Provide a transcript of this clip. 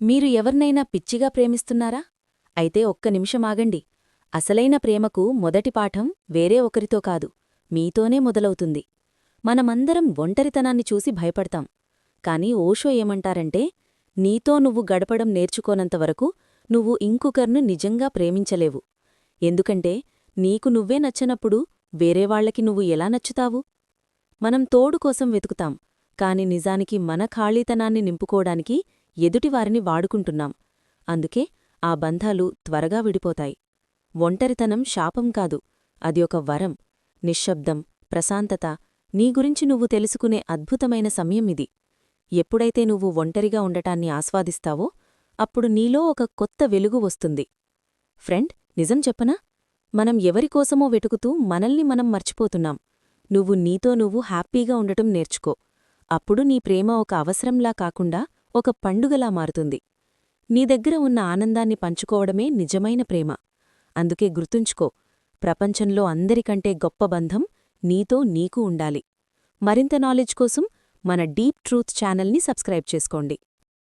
మీరు ఎవర్నైనా పిచ్చిగా ప్రేమిస్తున్నారా? అయితే ఒక్క నిమిషమాగండి. అసలైన ప్రేమకు మొదటి పాఠం వేరే ఒకరితో కాదు, మీతోనే మొదలవుతుంది. మనమందరం ఒంటరితనాన్ని చూసి భయపడతాం. కాని ఓషో ఏమంటారంటే, నీతో నువ్వు గడపడం నేర్చుకోనంతవరకు నువ్వు ఇంకొకర్ను నిజంగా ప్రేమించలేవు. ఎందుకంటే నీకు నువ్వే నచ్చనప్పుడు వేరేవాళ్లకి నువ్వు ఎలా నచ్చుతావు? మనం తోడు కోసం వెతుకుతాం, కాని నిజానికి మన ఖాళీతనాన్ని నింపుకోడానికి ఎదుటివారిని వాడుకుంటున్నాం. అందుకే ఆ బంధాలు త్వరగా విడిపోతాయి. ఒంటరితనం శాపం కాదు, అది ఒక వరం. నిశ్శబ్దం, ప్రశాంతత, నీ గురించి నువ్వు తెలుసుకునే అద్భుతమైన సమయం ఇది. ఎప్పుడైతే నువ్వు ఒంటరిగా ఉండటాన్ని ఆస్వాదిస్తావో అప్పుడు నీలో ఒక కొత్త వెలుగు వస్తుంది. ఫ్రెండ్, నిజం చెప్పనా? మనం ఎవరికోసమో వెతుకుతూ మనల్ని మనం మర్చిపోతున్నాం. నువ్వు నీతో నువ్వు హ్యాపీగా ఉండటం నేర్చుకో. అప్పుడు నీ ప్రేమ ఒక అవసరంలా కాకుండా ఒక పండుగలా మారుతుంది. నీ దగ్గర ఉన్న ఆనందాన్ని పంచుకోవడమే నిజమైన ప్రేమ. అందుకే గుర్తుంచుకో, ప్రపంచంలో అందరికంటే గొప్ప బంధం నీతో నీకు ఉండాలి. మరింత నాలెడ్జ్ కోసం మన డీప్ ట్రూత్ ఛానల్ని సబ్స్క్రైబ్ చేసుకోండి.